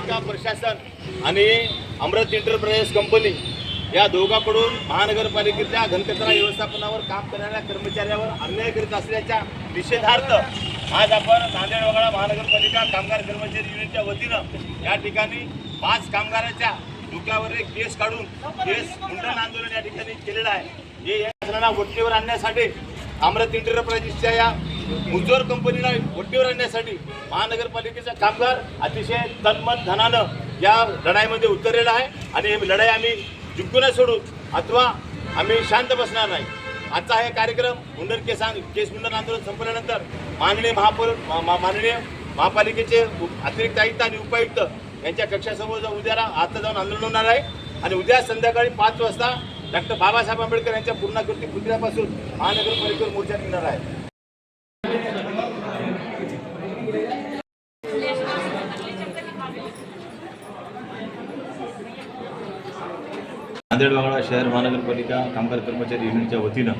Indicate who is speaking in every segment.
Speaker 1: प्रशासन आणि अमृत enterprise company या दोघांकडून महानगरपालिकेच्या घनकचरा व्यवस्थापनावर काम करणाऱ्या कर्मचाऱ्यावर अन्याय करीत असल्याच्या निषेधार्थ आज आपण नांदेड वगळा महानगरपालिका कामगार कर्मचारी युनियनच्या वतीनं या ठिकाणी 5 कामगारांच्या डोक्यावर एक केस काढून केस मुंडन आंदोलन या ठिकाणी केलेलं आहे। हे या वट्टीवर आणण्यासाठी अमृत एंटरप्राइजेसच्या या मुजोर कंपनीला वट्टीवर आणण्यासाठी महानगरपालिकेचा कामगार अतिशय तन्मन धनानं या लढाईमध्ये उतरलेला आहे आणि ही लढाई आम्ही जिंकू नाही सोडू अथवा आम्ही शांत बसणार नाही। आजचा हे कार्यक्रम मुंडन केस मुंडन आंदोलन संपल्यानंतर माननीय महापालिकेचे अतिरिक्त आयुक्त आणि उपायुक्त यांच्या कक्षासमोर उद्याला आता जाऊन आंदोलन होणार आहे आणि उद्या संध्याकाळी 5 वाजता डॉक्टर बाबासाहेब आंबेडकर यांच्या पूर्णाकृती पुतळ्यापासून महानगरपालिकेवर मोर्चा निघणार आहे।
Speaker 2: नांदेड वगळा शहर महानगरपालिका कामगार कर्मचारी युनियनच्या वतीनं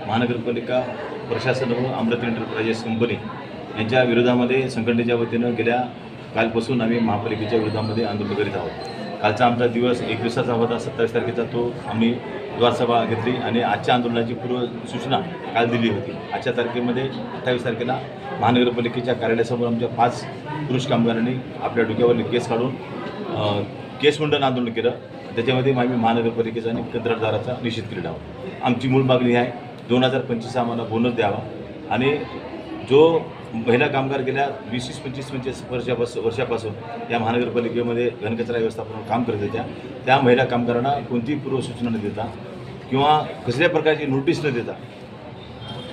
Speaker 2: महानगरपालिका प्रशासन व अमृत एंटरप्राइजेस कंपनी यांच्या विरोधामध्ये संघटनेच्या वतीनं गेल्या कालपासून आम्ही महापालिकेच्या विरोधामध्ये आंदोलन करीत आहोत। कालचा आमचा दिवस 1 दिवसाचा होता, 27 तारखेचा तो आम्ही द्वारसभा घेतली आणि आजच्या आंदोलनाची पूर्व सूचना काल दिली होती। आजच्या तारखेमध्ये 28 तारखेला महानगरपालिकेच्या कार्यालयासमोर आमच्या 5 पुरुष कामगारांनी आपल्या डोक्यावर केस काढून केस मुंडन आंदोलन केलं। त्याच्यामध्ये आम्ही महानगरपालिकेचा आणि कंत्राटदाराचा निषेध केलेला आहोत। आमची मूळ मागणी आहे 2025 आम्हाला बोनस द्यावा आणि जो महिला कामगार गेल्या 20-25 वर्षापासून या महानगरपालिकेमध्ये घनकचरा व्यवस्थापनावर काम करत होत्या त्या महिला कामगारांना कोणतीही पूर्वसूचना न देता किंवा कसल्या प्रकारची नोटीस न देता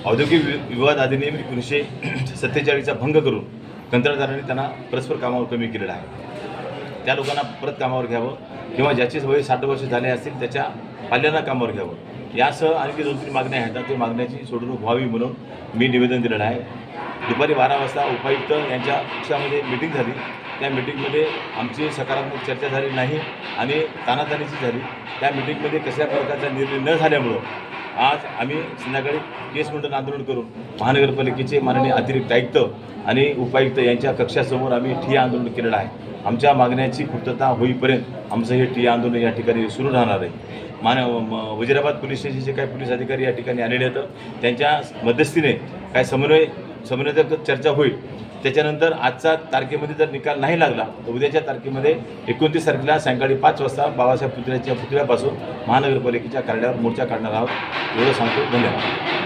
Speaker 2: औद्योगिक विवाद अधिनियम 1947चा भंग करून कंत्राटदारांनी त्यांना परस्पर कामावर कमी केलेलं आहे। त्या लोकांना परत कामावर घ्यावं किंवा ज्याचे वय 60 वर्ष झाले असतील त्याच्या पाल्यांना कामावर घ्यावं। यासह आणखी 2-3 मागण्या आहेत, त्या मागण्याची सोडवणूक व्हावी म्हणून मी निवेदन दिलेलं आहे। दुपारी 12 वाजता उपायुक्त यांच्या कक्षामध्ये मीटिंग झाली। त्या मीटिंगमध्ये आमची सकारात्मक चर्चा झाली नाही आणि तानातानीची झाली। त्या मीटिंगमध्ये कसल्या प्रकारचा निर्णय न झाल्यामुळं आज आम्ही संध्याकाळी केस मुंडन आंदोलन करून महानगरपालिकेचे माननीय अतिरिक्त आयुक्त आणि उपायुक्त यांच्या कक्षासमोर आम्ही ठिय्या आंदोलन केलेलं आहे। आमच्या मागण्याची पूर्तता होईपर्यंत आमचं हे ठिय्या आंदोलन या ठिकाणी सुरू राहणार आहे। वजिराबाद पोलीस स्टेशनचे काही पोलीस अधिकारी या ठिकाणी आलेले आहेत, त्यांच्या मध्यस्थीने काय समन्वयक चर्चा होईल। त्याच्यानंतर आजच्या तारखेमध्ये जर निकाल नाही लागला तर उद्याच्या तारखेमध्ये 29 तारखेला सायंकाळी 5 वाजता बाबासाहेब पुतळ्यापासून महानगरपालिकेच्या कार्यालयावर मोर्चा काढणार आहोत। एवढं सांगतो। धन्यवाद।